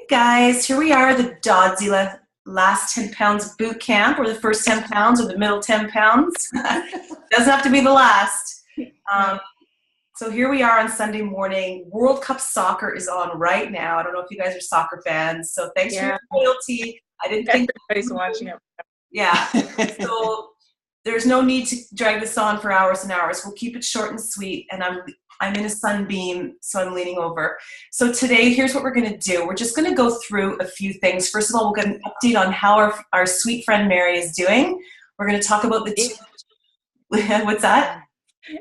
Guys, here we are, the last 10 pounds boot camp, or the first 10 pounds, or the middle 10 pounds. Doesn't have to be the last. No. So here we are on Sunday morning. World Cup soccer is on right now. I don't know if you guys are soccer fans, so thanks for your Yeah, loyalty. I didn't think, everybody's watching it. yeah. So there's no need to drag this on for hours and hours. We'll keep it short and sweet, and I'm in a sunbeam, so I'm leaning over. So today, here's what we're going to do. We're just going to go through a few things. First of all, we'll get an update on how our sweet friend Mary is doing. We're going to talk about the two. What's that?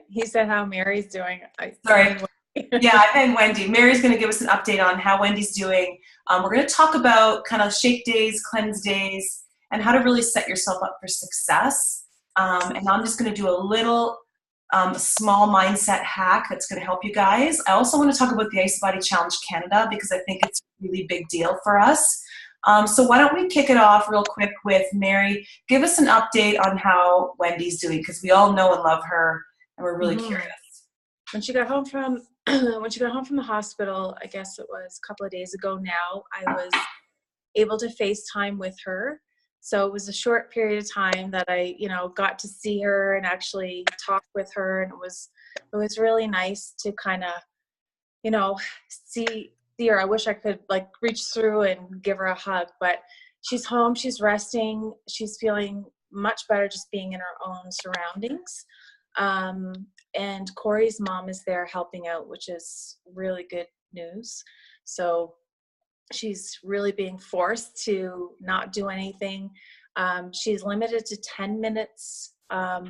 He said how Mary's doing. Sorry. Yeah, I meant Wendy. Mary's going to give us an update on how Wendy's doing. We're going to talk about kind of shake days, cleanse days, and how to really set yourself up for success. And I'm just going to do a little small mindset hack that's going to help you guys. I also want to talk about the Ice Body Challenge Canada because I think it's a really big deal for us. So why don't we kick it off real quick with Mary. Give us an update on how Wendy's doing because we all know and love her and we're really curious. When she got home from the hospital, I guess it was a couple of days ago now, I was able to FaceTime with her. So it was a short period of time that I, got to see her and actually talk with her. And it was really nice to kind of, see her. I wish I could reach through and give her a hug, but she's home, she's resting, she's feeling much better just being in her own surroundings. And Corey's mom is there helping out, which is really good news. So she's really being forced to not do anything. She's limited to 10 minutes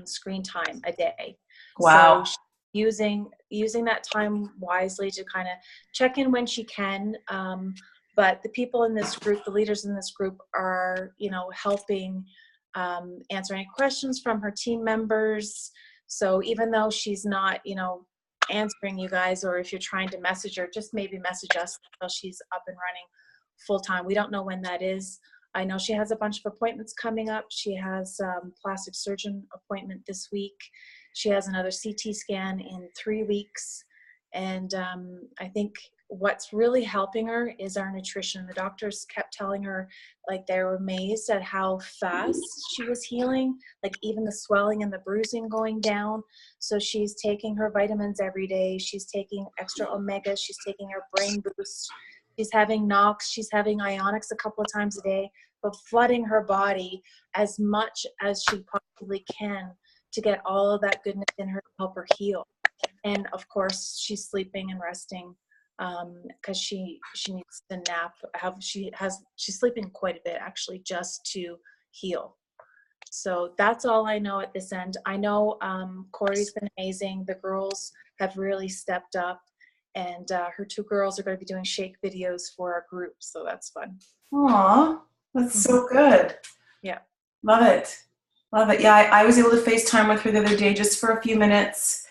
screen time a day. Wow. So using that time wisely to kind of check in when she can. But the people in this group, the leaders in this group are, helping answer any questions from her team members. So even though she's not, answering you guys, or if you're trying to message her, just maybe message us until she's up and running full time. We don't know when that is. I know she has a bunch of appointments coming up. She has plastic surgeon appointment this week. She has another CT scan in 3 weeks. And I think what's really helping her is our nutrition. The doctors kept telling her, they were amazed at how fast she was healing, even the swelling and the bruising going down. So she's taking her vitamins every day. She's taking extra omega. She's taking her brain boost. She's having Nox. She's having Ionics a couple of times a day, but flooding her body as much as she possibly can to get all of that goodness in her to help her heal. And of course, she's sleeping and resting because she needs to nap. She's sleeping quite a bit actually just to heal. So that's all I know at this end. I know Corey's been amazing. The girls have really stepped up, and her 2 girls are going to be doing shake videos for our group. So that's fun. Aw, that's so good. Yeah. Love it. Love it. Yeah, I was able to FaceTime with her the other day just for a few minutes.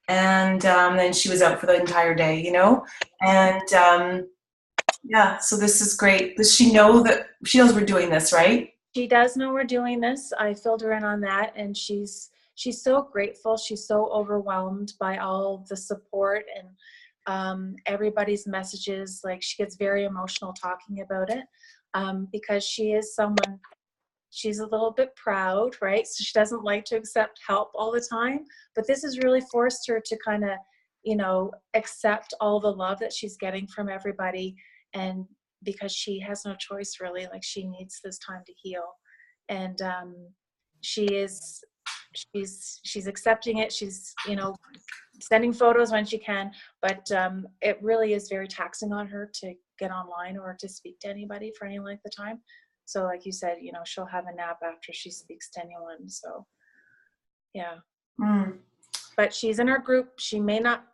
And then she was out for the entire day, and yeah, so this is great. Does she know that she knows we're doing this, right? She does know we're doing this. I filled her in on that, and she's so grateful. She's so overwhelmed by all the support and everybody's messages. She gets very emotional talking about it because she is someone. She's a little bit proud, right? So she doesn't like to accept help all the time. But this has really forced her to kind of, accept all the love that she's getting from everybody. And because she has no choice really, she needs this time to heal. And she's accepting it. She's, sending photos when she can. But it really is very taxing on her to get online or to speak to anybody for any length of time. So like you said, she'll have a nap after she speaks to anyone. So, yeah. But she's in our group. She may not,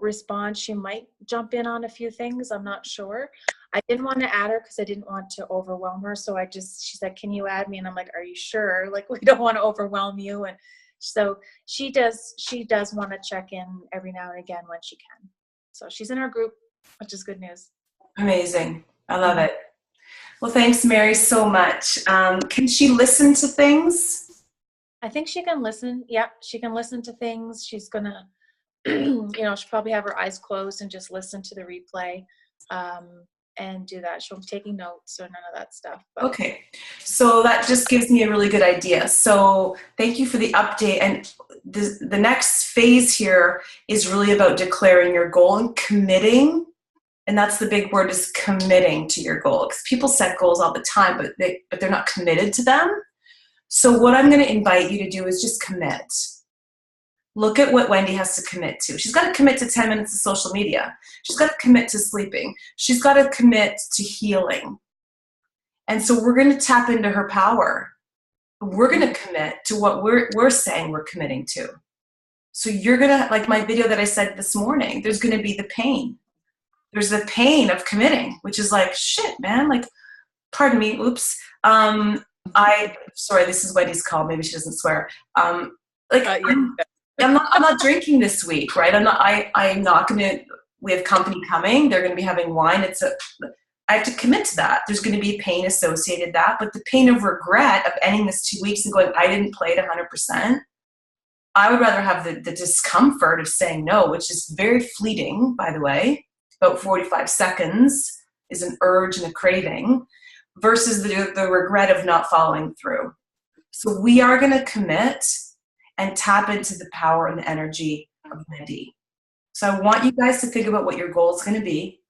respond. She might jump in on a few things. I'm not sure. I didn't want to add her because I didn't want to overwhelm her. So she said, can you add me? And I'm like, are you sure? We don't want to overwhelm you. And so she does want to check in every now and again when she can. So she's in our group, which is good news. Amazing. I love it. Well, thanks, Mary, so much. Can she listen to things? I think she can listen. Yeah, she can listen to things. She's going to, she'll probably have her eyes closed and just listen to the replay. and do that. She'll be taking notes or none of that stuff. But. Okay. So that just gives me a really good idea. So thank you for the update. And the next phase here is really about declaring your goal and committing. And that's the big word, is committing to your goal. Because people set goals all the time, but they're not committed to them. So what I'm going to invite you to do is just commit. Look at what Wendy has to commit to. She's got to commit to 10 minutes of social media. She's got to commit to sleeping. She's got to commit to healing. And so we're going to tap into her power. We're going to commit to what we're saying we're committing to. So you're going to, like my video that I said this morning, there's going to be the pain. There's the pain of committing, which is like, shit, man, like, pardon me, oops. Sorry, this is Wendy's call. Maybe she doesn't swear. I'm not drinking this week, right? I'm not going to, we have company coming. They're going to be having wine. I have to commit to that. There's going to be pain associated with that, but the pain of regret of ending this 2 weeks and going, I didn't play it 100%. I would rather have the discomfort of saying no, which is very fleeting, by the way. About 45 seconds is an urge and a craving, versus the regret of not following through. So we are going to commit and tap into the power and the energy of Wendy. So I want you guys to think about what your goal is going to be.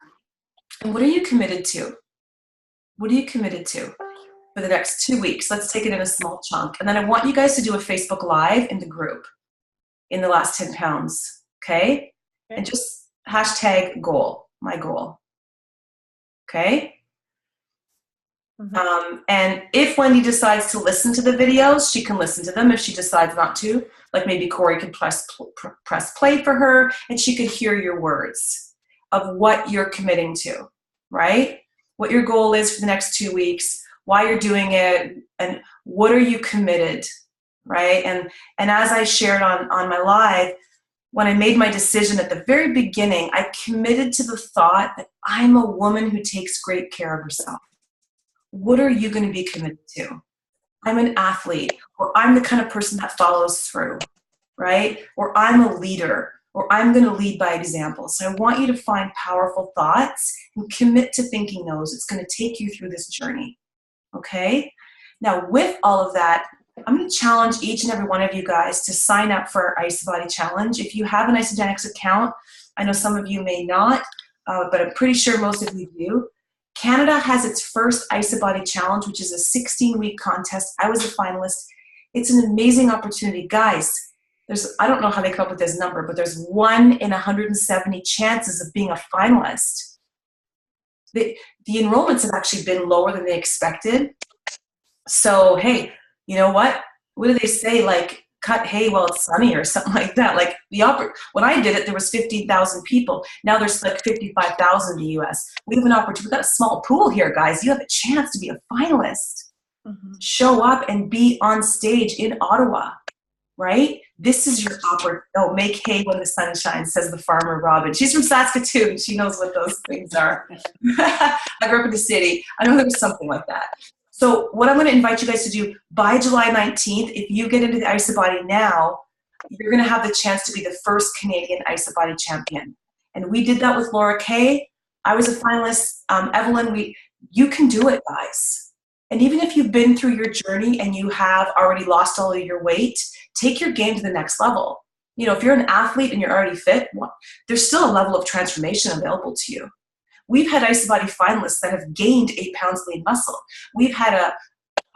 And what are you committed to? What are you committed to for the next 2 weeks? Let's take it in a small chunk. And then I want you guys to do a Facebook Live in the group in the last 10 pounds. Okay? And just hashtag goal, my goal. Okay? And if Wendy decides to listen to the videos, she can listen to them. If she decides not to, like maybe Corey could press play for her and she could hear your words of what you're committing to, right? What your goal is for the next 2 weeks, why you're doing it, and what are you committed, right? And as I shared on my live, when I made my decision at the very beginning, I committed to the thought that I'm a woman who takes great care of herself. What are you going to be committed to? I'm an athlete, or I'm the kind of person that follows through, right? Or I'm a leader, or I'm going to lead by example. So I want you to find powerful thoughts and commit to thinking those. It's going to take you through this journey, okay? Now, with all of that, I'm going to challenge each and every one of you guys to sign up for our Ice Body Challenge. If you have an Isogenics account, I know some of you may not, but I'm pretty sure most of you do. Canada has its first Ice Body Challenge, which is a 16-week contest. I was a finalist. It's an amazing opportunity. Guys, I don't know how they come up with this number, but there's 1 in 170 chances of being a finalist. The enrollments have actually been lower than they expected. So, hey, you know what? What do they say? Like, cut hay while it's sunny or something like that. Like when I did it, there was 15,000 people. Now there's like 55,000 in the US. We have an opportunity. We've got a small pool here, guys. You have a chance to be a finalist. Mm-hmm. Show up and be on stage in Ottawa, right? This is your opportunity. Oh, make hay when the sun shines, says the farmer Robin. She's from Saskatoon. She knows what those things are. I grew up in the city. I know there was something like that. So what I'm going to invite you guys to do by July 19th, if you get into the Isabody now, you're going to have the chance to be the first Canadian Isabody champion. And we did that with Laura Kay. I was a finalist. Evelyn, you can do it, guys. And even if you've been through your journey and you have already lost all of your weight, take your game to the next level. You know, if you're an athlete and you're already fit, there's still a level of transformation available to you. We've had Isabody finalists that have gained 8 pounds lean muscle. We've had a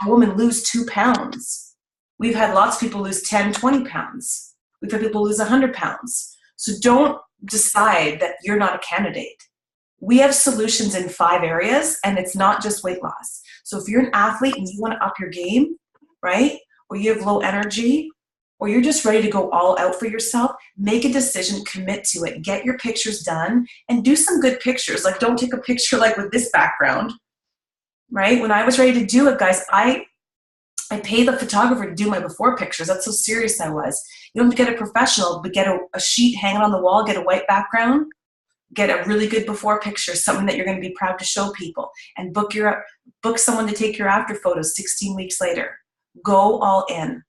woman lose 2 pounds. We've had lots of people lose 10, 20 pounds. We've had people lose 100 pounds. So don't decide that you're not a candidate. We have solutions in 5 areas, and it's not just weight loss. So if you're an athlete and you want to up your game, right, or you have low energy, or you're just ready to go all out for yourself, make a decision, commit to it, get your pictures done, and do some good pictures. Like, don't take a picture like with this background, right? When I was ready to do it, guys, I paid the photographer to do my before pictures. That's how serious I was. You don't have to get a professional, but get a sheet hanging on the wall, get a white background, get a really good before picture, something that you're going to be proud to show people, and book someone to take your after photos 16 weeks later. Go all in.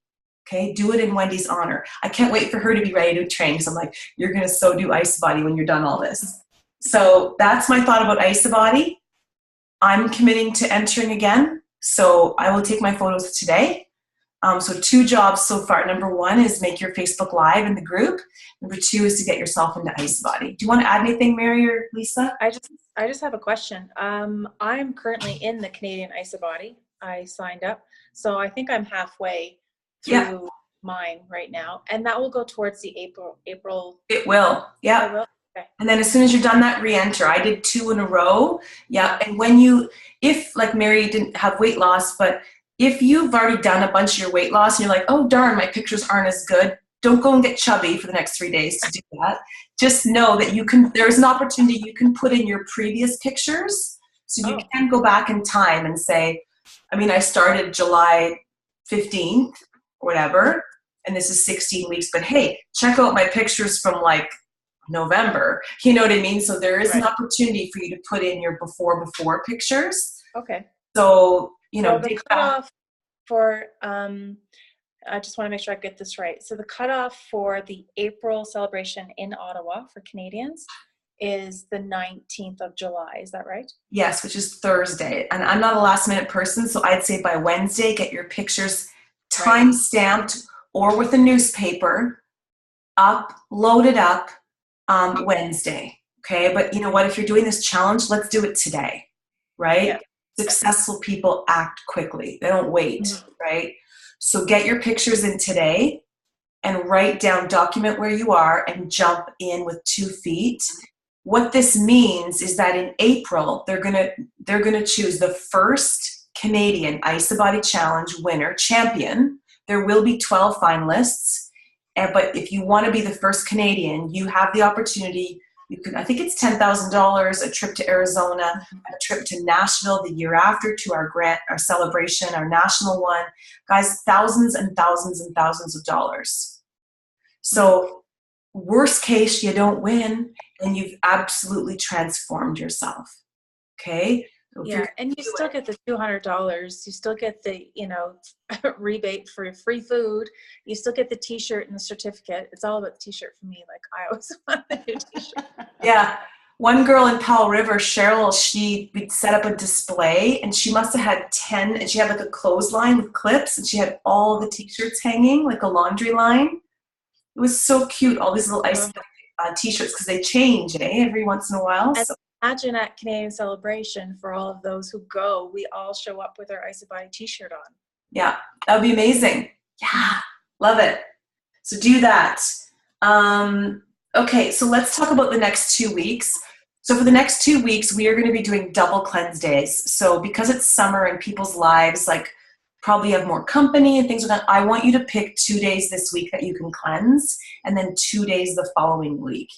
Okay, do it in Wendy's honor. I can't wait for her to be ready to train because I'm like, you're going to so do Isabody when you're done all this. So that's my thought about Isabody. I'm committing to entering again, so I will take my photos today. So 2 jobs so far. Number 1 is make your Facebook Live in the group. Number 2 is to get yourself into Ice Body. Do you want to add anything, Mary or Lisa? I just have a question. I'm currently in the Canadian Ice Body. I signed up, so I think I'm halfway through mine right now, and that will go towards the April. It will. Yeah. I will. Okay. And then as soon as you're done that, re-enter. I did 2 in a row. Yeah. And if like Mary didn't have weight loss, but if you've already done a bunch of your weight loss and you're like, oh darn, my pictures aren't as good, don't go and get chubby for the next 3 days to do that. Just know that there's an opportunity you can put in your previous pictures. So you can go back in time and say, I started July 15th or whatever, and this is 16 weeks, but hey, check out my pictures from like November. You know what I mean? So there is an opportunity for you to put in your before pictures. Okay. So, the cutoff for, I just want to make sure I get this right. So the cutoff for the April celebration in Ottawa for Canadians is the 19th of July. Is that right? Yes, which is Thursday. And I'm not a last minute person, so I'd say by Wednesday, get your pictures time stamped or with a newspaper loaded up Wednesday. Okay. But you know what? If you're doing this challenge, let's do it today, right? Yeah. Successful people act quickly. They don't wait, right? So get your pictures in today and write down, document where you are and jump in with 2 feet. What this means is that in April, they're gonna choose the first Canadian Ice Body Challenge winner, champion. There will be 12 finalists, but if you want to be the first Canadian, you have the opportunity. I think it's $10,000, a trip to Arizona, a trip to Nashville the year after to our celebration, our national one. Guys, thousands and thousands and thousands of dollars. So worst case, you don't win and you've absolutely transformed yourself. Okay? So and you still get the $200. You still get the, rebate for free food. You still get the t-shirt and the certificate. It's all about the t-shirt for me. Like I always want the new t-shirt. Yeah. One girl in Powell River, Cheryl, she set up a display and she must have had 10, and she had like a clothesline with clips and she had all the t-shirts hanging, like a laundry line. It was so cute. All these little ice t-shirts, because they change, every once in a while. So. Imagine at Canadian Celebration, for all of those who go, we all show up with our Ice Body t-shirt on. Yeah, that would be amazing. Yeah, love it. So do that. Okay, so let's talk about the next 2 weeks. So for the next 2 weeks, we are going to be doing double cleanse days. So because it's summer and people's lives probably have more company and things like that, I want you to pick 2 days this week that you can cleanse and then 2 days the following week.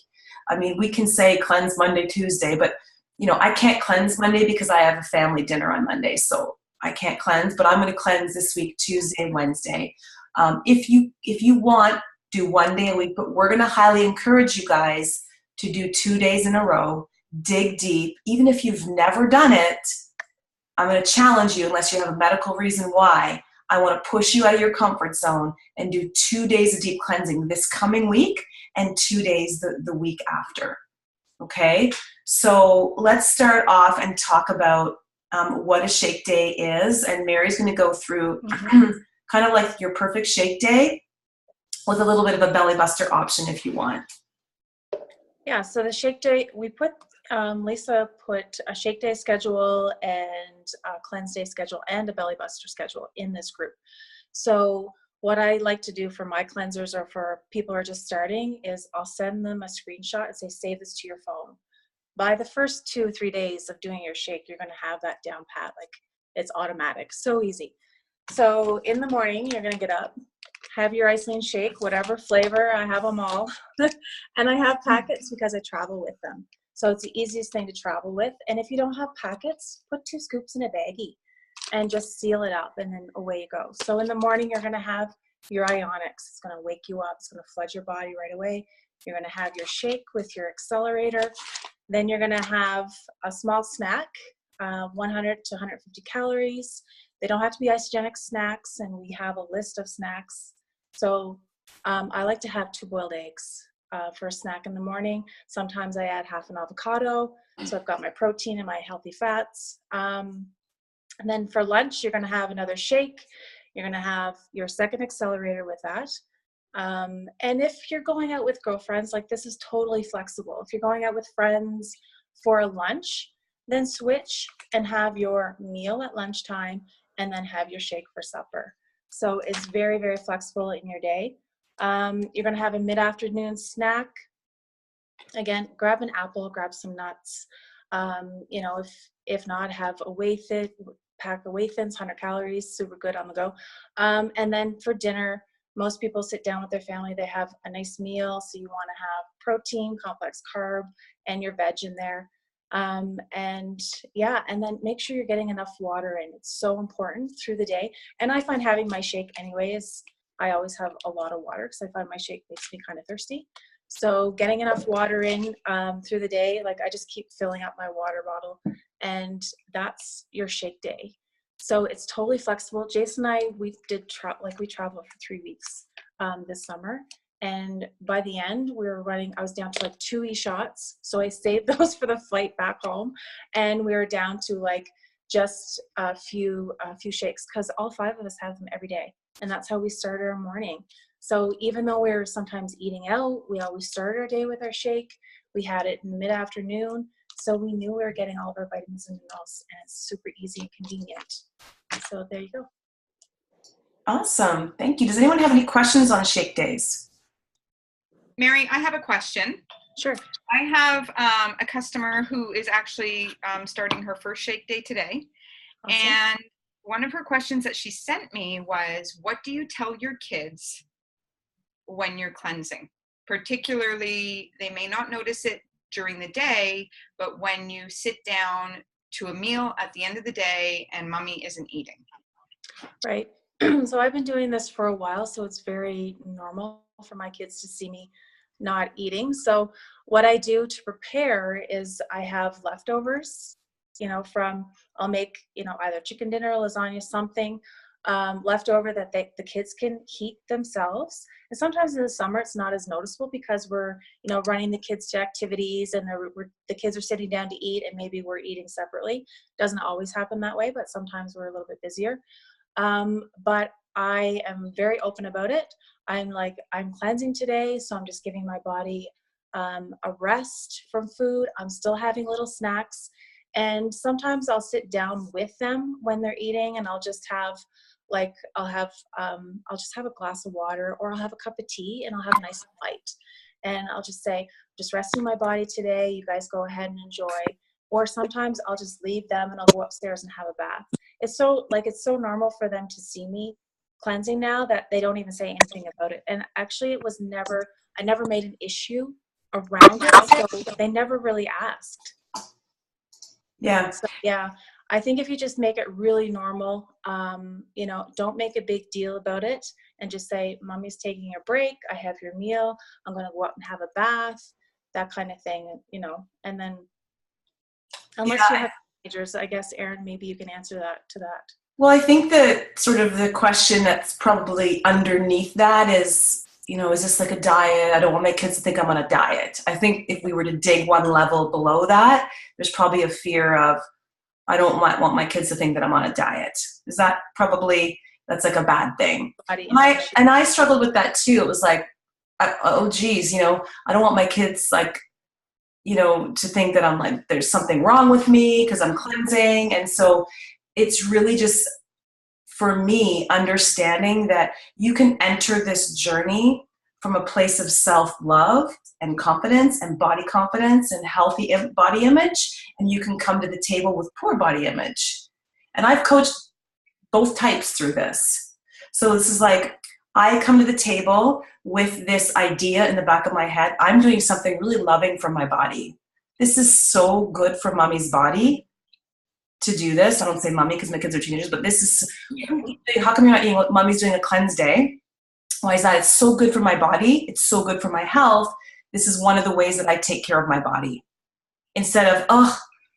We can say cleanse Monday, Tuesday, but I can't cleanse Monday because I have a family dinner on Monday. So I can't cleanse, but I'm going to cleanse this week, Tuesday and Wednesday. If you want, do 1 day a week, but we're going to highly encourage you guys to do 2 days in a row, dig deep. Even if you've never done it, I'm going to challenge you, unless you have a medical reason why. I want to push you out of your comfort zone and do 2 days of deep cleansing this coming week and 2 days the week after. Okay, so let's start off and talk about what a shake day is. And Mary's going to go through kind of like your perfect shake day with a little bit of a belly buster option if you want. Yeah, so the shake day, Lisa put a shake day schedule and a cleanse day schedule and a belly buster schedule in this group. So what I like to do for my cleansers or for people who are just starting is I'll send them a screenshot and say, save this to your phone. By the first 2 or 3 days of doing your shake, you're going to have that down pat. Like it's automatic, so easy. So in the morning, you're going to get up, have your Iceland shake, whatever flavor, I have them all. And I have packets because I travel with them. So it's the easiest thing to travel with. And if you don't have packets, put 2 scoops in a baggie and just seal it up and then away you go. So in the morning, you're going to have your ionics. It's going to wake you up. It's going to flood your body right away. You're going to have your shake with your accelerator. Then you're going to have a small snack, 100 to 150 calories. They don't have to be isogenic snacks, and we have a list of snacks. So I like to have 2 boiled eggs for a snack in the morning. Sometimes I add half an avocado. So I've got my protein and my healthy fats. And then for lunch, you're going to have another shake. You're going to have your second accelerator with that. And if you're going out with girlfriends, like, this is totally flexible. If you're going out with friends for a lunch, then switch and have your meal at lunchtime and then have your shake for supper. So it's very, very flexible in your day. You're going to have a mid-afternoon snack. Again, grab an apple, grab some nuts. You know, if not, have a pack of Whey-Thins, 100 calories, super good on the go. And then for dinner, most people sit down with their family, they have a nice meal. So you want to have protein, complex carb, and your veg in there. And yeah, and then make sure you're getting enough water in. It's so important through the day. And I find having my shake anyway I always have a lot of water because I find my shake makes me kind of thirsty. So getting enough water in through the day, like, I just keep filling up my water bottle, and that's your shake day. So it's totally flexible. Jason and I, we traveled for 3 weeks this summer. And by the end, I was down to like 2 shots. So I saved those for the flight back home. And we were down to like just a few shakes, because all 5 of us have them every day. And that's how we start our morning. So even though we were sometimes eating out, we always started our day with our shake. We had it in the mid-afternoon. So we knew we were getting all of our vitamins and minerals, and it's super easy and convenient. So there you go. Awesome. Thank you. Does anyone have any questions on shake days? Mary, I have a question. Sure. I have a customer who is actually starting her first shake day today. Awesome. And one of her questions that she sent me was, what do you tell your kids when you're cleansing? Particularly, they may not notice it during the day, but when you sit down to a meal at the end of the day and mommy isn't eating. Right. So I've been doing this for a while, so it's very normal for my kids to see me not eating. So what I do to prepare is I have leftovers, I'll make, either chicken dinner, lasagna, something leftover that the kids can heat themselves. And sometimes in the summer, it's not as noticeable because we're, running the kids to activities, and the kids are sitting down to eat, and maybe we're eating separately. Doesn't always happen that way, but sometimes we're a little bit busier. But I am very open about it. I'm cleansing today, so I'm just giving my body a rest from food. I'm still having little snacks. And sometimes I'll sit down with them when they're eating, and I'll just have I'll just have a glass of water, or I'll have a cup of tea, and I'll have a nice bite. And I'll just say, just resting my body today. You guys go ahead and enjoy. Or sometimes I'll just leave them and I'll go upstairs and have a bath. It's so normal for them to see me cleansing now that they don't even say anything about it. And actually I never made an issue around it, so they never really asked. Yeah. So, yeah, I think if you just make it really normal, don't make a big deal about it, and just say, mommy's taking a break. I have your meal. I'm going to go out and have a bath, that kind of thing, and then unless you have teenagers, I guess, Erin, maybe you can answer to that. Well, I think that sort of the question that's probably underneath that is, is this like a diet? I don't want my kids to think I'm on a diet. I think if we were to dig one level below that, there's probably a fear of, I don't want my kids to think that I'm on a diet. Is that that's like a bad thing? And I struggled with that too. It was like, oh geez, I don't want my kids to think that I'm like, there's something wrong with me because I'm cleansing. And so it's really just, for me, understanding that you can enter this journey from a place of self-love and confidence and body confidence and healthy body image, and you can come to the table with poor body image. And I've coached both types through this. So this is like, I come to the table with this idea in the back of my head. I'm doing something really loving for my body. This is so good for mommy's body to do this. I don't say mommy because my kids are teenagers, but this is, how come you're not eating what mommy's doing a cleanse day? Why is that? It's so good for my body. It's so good for my health. This is one of the ways that I take care of my body. Instead of,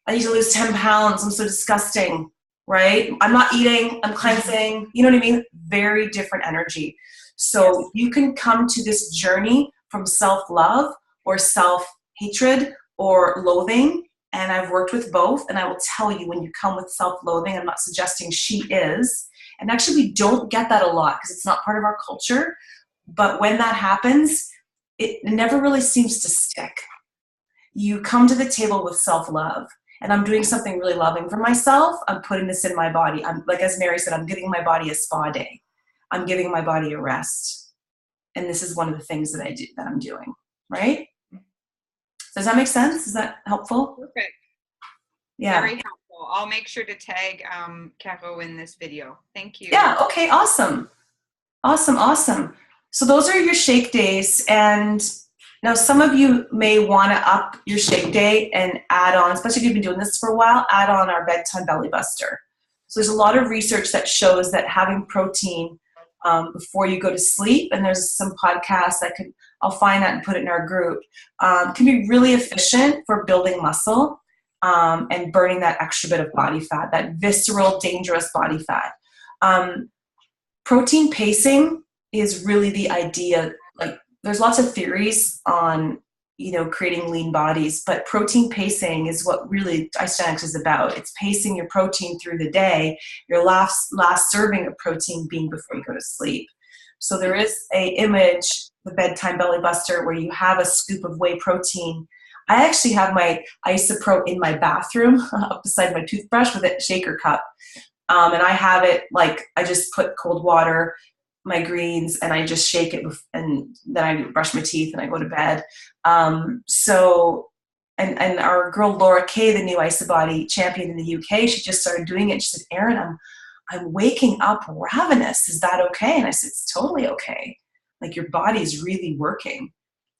I need to lose 10 pounds. I'm so disgusting, right? I'm not eating, I'm cleansing. You know what I mean? Very different energy. So you can come to this journey from self-love or self-hatred or loathing. And I've worked with both. And I will tell you, when you come with self-loathing, I'm not suggesting she is. And actually, we don't get that a lot because it's not part of our culture. But when that happens, it never really seems to stick. You come to the table with self-love. And I'm doing something really loving for myself. I'm putting this in my body. I'm, like as Mary said, I'm giving my body a spa day. I'm giving my body a rest. And this is one of the things that I'm doing, right? Does that make sense? Is that helpful? Perfect. Yeah. Very helpful. I'll make sure to tag Caro in this video. Thank you. Yeah, okay, awesome. Awesome. So those are your shake days. And now some of you may want to up your shake day and add on, especially if you've been doing this for a while, add on our bedtime belly buster. So there's a lot of research that shows that having protein before you go to sleep, and there's some podcasts I'll find that and put it in our group, can be really efficient for building muscle and burning that extra bit of body fat, that visceral, dangerous body fat. Protein pacing is really the idea. Like, there's lots of theories on, creating lean bodies, but protein pacing is what really Isogenics is about. It's pacing your protein through the day, your last serving of protein being before you go to sleep. So there is a image, the bedtime belly buster, where you have a scoop of whey protein. I actually have my Isopro in my bathroom up beside my toothbrush with a shaker cup. And I have it, like, I just put cold water, my greens, and I just shake it, and then I brush my teeth and I go to bed. And our girl Laura Kay, the new IsaBody champion in the UK, she just started doing it. She said, Erin, I'm waking up ravenous. Is that okay? And I said, it's totally okay. Like, your body's really working,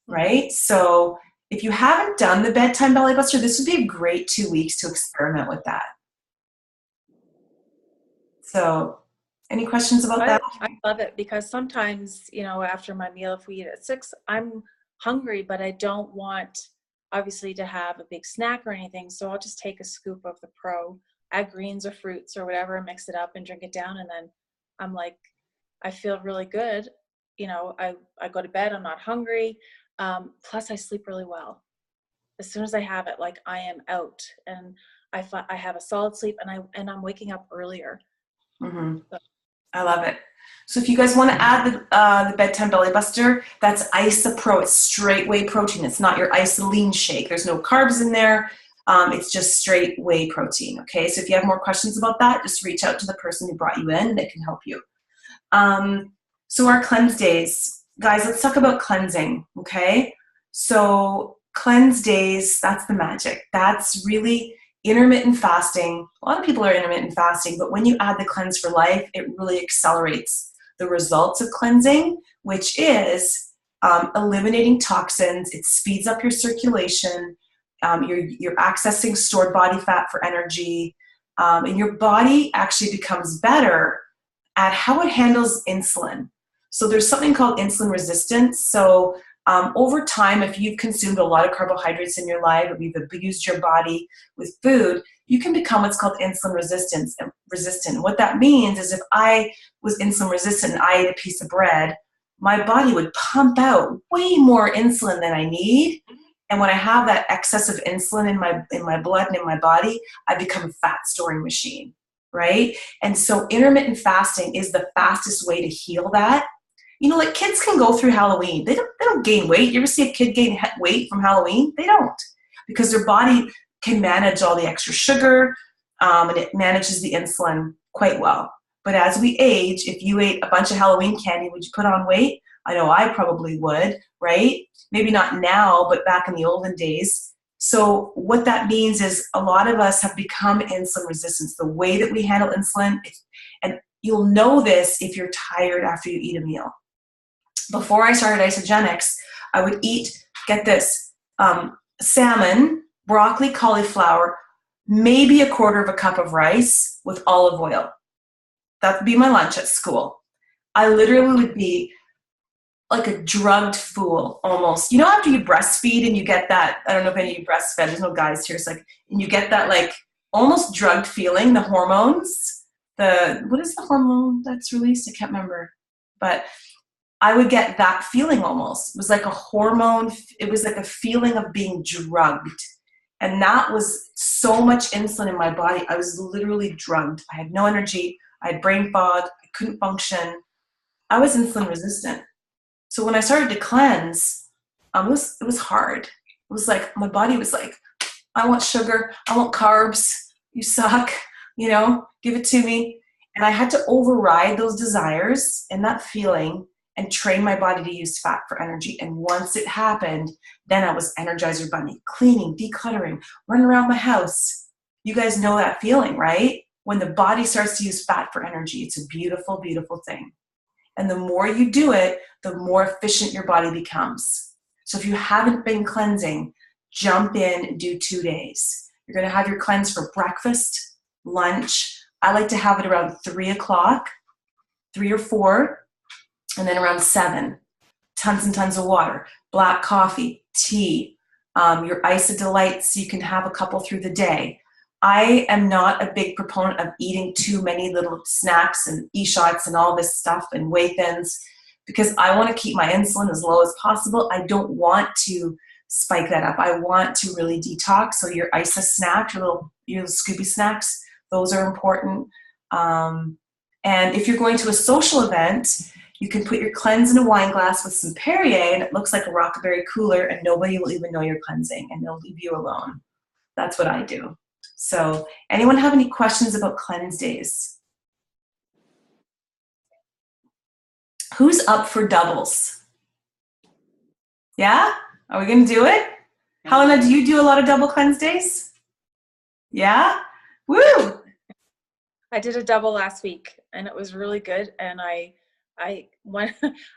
right? So if you haven't done the bedtime belly buster, this would be a great 2 weeks to experiment with that. So any questions about that? I love it, because sometimes, after my meal, if we eat at 6, I'm hungry, but I don't want, obviously, to have a big snack or anything. So I'll just take a scoop of the Pro, add greens or fruits or whatever, and mix it up and drink it down. And then I'm like, I feel really good. I go to bed, I'm not hungry. Plus I sleep really well. As soon as I have it, like, I am out, and I have a solid sleep, and I'm waking up earlier. Mm-hmm. I love it. So if you guys want to add the bedtime belly buster, that's IsaPro. It's straight whey protein. It's not your Isoline shake. There's no carbs in there. It's just straight whey protein. Okay. So if you have more questions about that, just reach out to the person who brought you in, and they can help you. So our cleanse days, guys, let's talk about cleansing. Okay. So cleanse days, that's the magic. That's really intermittent fasting. A lot of people are intermittent fasting, but when you add the Cleanse for Life, it really accelerates the results of cleansing, which is eliminating toxins. It speeds up your circulation. You're accessing stored body fat for energy, and your body actually becomes better at how it handles insulin. So there's something called insulin resistance. So over time, if you've consumed a lot of carbohydrates in your life, or you've abused your body with food, you can become what's called insulin resistant. What that means is, if I was insulin resistant and I ate a piece of bread, my body would pump out way more insulin than I need. And when I have that excess of insulin in my blood and in my body, I become a fat storing machine, right? And so intermittent fasting is the fastest way to heal that. Like, kids can go through Halloween. They don't gain weight. You ever see a kid gain weight from Halloween? They don't, because their body can manage all the extra sugar, and it manages the insulin quite well. But as we age, if you ate a bunch of Halloween candy, would you put on weight? I know I probably would, right? Maybe not now, but back in the olden days. So what that means is, a lot of us have become insulin resistant. The way that we handle insulin, and you'll know this if you're tired after you eat a meal. Before I started Isogenics, I would eat, get this, salmon, broccoli, cauliflower, maybe a quarter of a cup of rice with olive oil. That would be my lunch at school. I literally would be like a drugged fool almost. After you breastfeed and you get that, I don't know if any of you breastfed, there's no guys here, and you get that, like, almost drugged feeling, the hormones, what is the hormone that's released? I can't remember. But I would get that feeling almost. It was like a hormone. It was like a feeling of being drugged. And that was so much insulin in my body. I was literally drugged. I had no energy. I had brain fog. I couldn't function. I was insulin resistant. So when I started to cleanse, it was hard. It was like, my body was like, I want sugar. I want carbs. You suck. You know, give it to me. And I had to override those desires and that feeling and train my body to use fat for energy. And once it happened, then I was Energizer Bunny, cleaning, decluttering, running around my house. You guys know that feeling, right? When the body starts to use fat for energy, it's a beautiful, beautiful thing. And the more you do it, the more efficient your body becomes. So if you haven't been cleansing, jump in and do 2 days. You're going to have your cleanse for breakfast, lunch. I like to have it around 3 o'clock, 3 or 4. And then around 7, tons and tons of water, black coffee, tea, your Ice of Delight, so you can have a couple through the day. I am not a big proponent of eating too many little snacks and e-shots and all this stuff and whey thins, because I want to keep my insulin as low as possible. I don't want to spike that up. I want to really detox. So your Ice snack, your little Scooby snacks, those are important. And if you're going to a social event, you can put your cleanse in a wine glass with some Perrier, and it looks like a Rockaberry cooler, and nobody will even know you're cleansing, and they'll leave you alone. That's what I do. So anyone have any questions about cleanse days? Who's up for doubles? Yeah? Are we going to do it? Helena, do you do a lot of double cleanse days? Yeah? Woo! I did a double last week, and it was really good. And I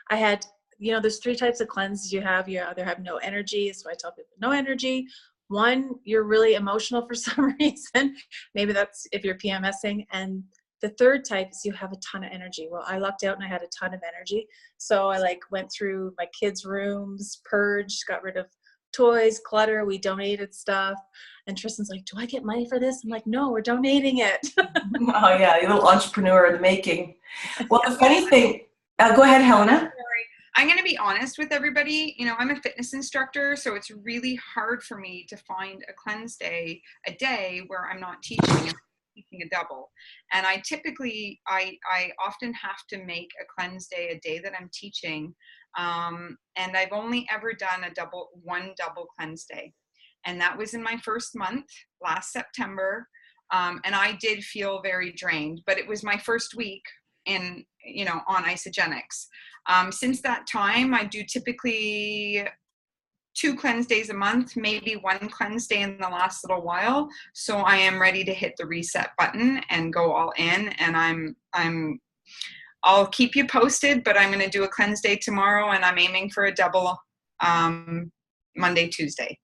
had, there's 3 types of cleanses you have. You either have no energy, so I tell people no energy. 1, you're really emotional for some reason. Maybe that's if you're PMSing. And the 3rd type is you have a ton of energy. Well, I lucked out and I had a ton of energy. So I went through my kids' rooms, purged, got rid of toys, clutter. We donated stuff. And Tristan's like, do I get money for this? I'm like, no, we're donating it. Oh yeah, you little entrepreneur in the making. Well, the funny thing, go ahead, Helena. I'm going to be honest with everybody. I'm a fitness instructor, so it's really hard for me to find a cleanse day, a day where I'm not teaching a double. And I typically, I often have to make a cleanse day a day that I'm teaching. And I've only ever done one double cleanse day. And that was in my first month, last September. And I did feel very drained, but it was my first week on isogenics. Since that time, I do typically 2 cleanse days a month, maybe 1 cleanse day in the last little while. So I am ready to hit the reset button and go all in. And I'll keep you posted, but I'm going to do a cleanse day tomorrow, and I'm aiming for a double Monday, Tuesday.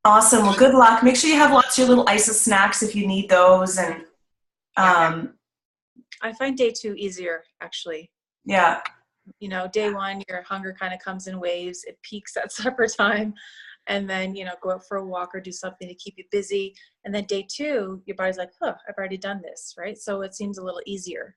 Awesome. Well, good luck. Make sure you have lots of your little Ice snacks if you need those. And I find day 2 easier, actually. Yeah. Day 1, your hunger kind of comes in waves. It peaks at supper time. And then, go out for a walk or do something to keep you busy. And then day 2, your body's like, I've already done this, right? So it seems a little easier.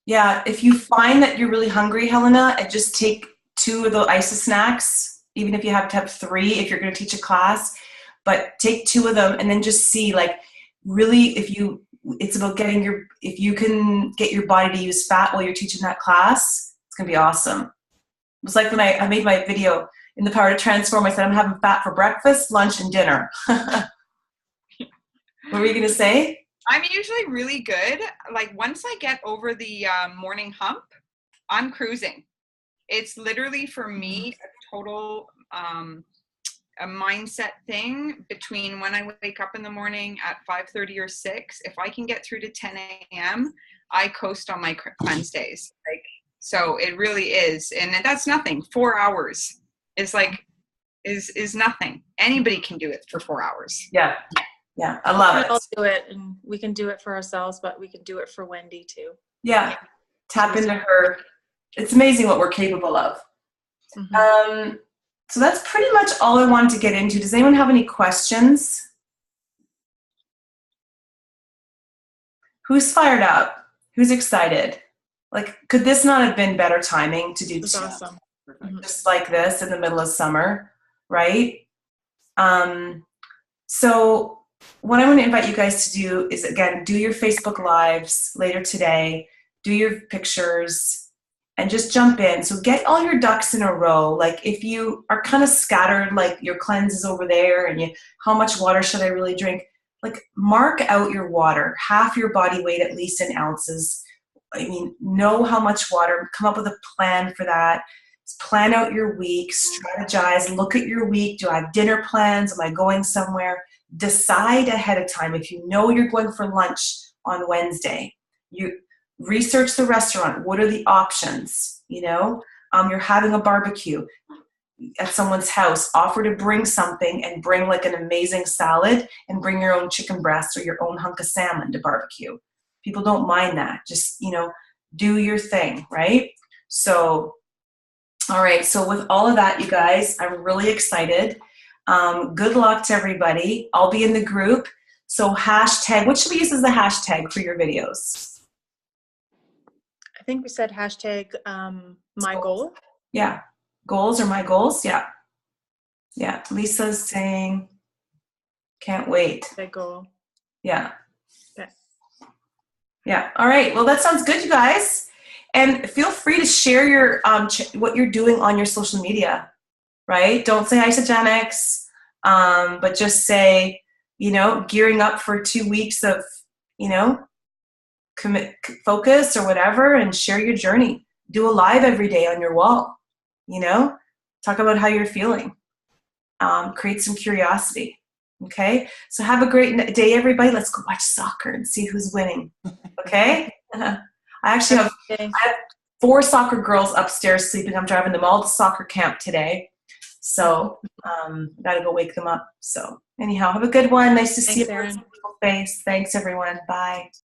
Yeah. If you find that you're really hungry, Helena, just take 2 of the Ice snacks, even if you have to have 3 if you're going to teach a class. But take 2 of them and then just see, really, it's about if you can get your body to use fat while you're teaching that class, it's going to be awesome. It was like when I made my video in The Power to Transform, I said, I'm having fat for breakfast, lunch, and dinner. What were you going to say? I'm usually really good. Once I get over the morning hump, I'm cruising. It's literally for me a total a mindset thing between when I wake up in the morning at 5:30 or 6. If I can get through to 10 a.m., I coast on my cleanse days. So it really is. And that's nothing. 4 hours is nothing. Anybody can do it for 4 hours. Yeah. Yeah. I love it. I'll do it, and we can do it for ourselves, but we can do it for Wendy too. Yeah. Tap into her. It's amazing what we're capable of. Mm-hmm. So that's pretty much all I wanted to get into. Does anyone have any questions? Who's fired up? Who's excited? Like, could this not have been better timing to do That's awesome. just like this in the middle of summer, right? So what I'm going to invite you guys to do is, again, do your Facebook Lives later today, do your pictures, and just jump in. So get all your ducks in a row. Like if you are kind of scattered, like your cleanse is over there and how much water should I really drink? Like mark out your water, half your body weight at least in ounces. I mean, know how much water, come up with a plan for that. Plan out your week, strategize, look at your week. Do I have dinner plans? Am I going somewhere? Decide ahead of time. If you know you're going for lunch on Wednesday, you research the restaurant. What are the options? You're having a barbecue at someone's house. Offer to bring something and bring like an amazing salad and bring your own chicken breast or your own hunk of salmon to barbecue. People don't mind that. Just, do your thing, right? So, all right, so with all of that, you guys, I'm really excited. Good luck to everybody. I'll be in the group. So hashtag, what should we use as the hashtag for your videos? I think we said hashtag my goal. Yeah, goals or my goals, yeah. Yeah, Lisa's saying, can't wait. The goal. Yeah. Okay. Yeah, all right, well that sounds good, you guys. And feel free to share your what you're doing on your social media, right? Don't say isogenics, but just say, gearing up for 2 weeks of, focus or whatever, and share your journey. Do a live every day on your wall, talk about how you're feeling. Create some curiosity, okay? So have a great day, everybody. Let's go watch soccer and see who's winning, okay? I have 4 soccer girls upstairs sleeping. I'm driving them all to soccer camp today. So got to go wake them up. So anyhow, have a good one. Nice to see you face. Thanks, everyone. Bye.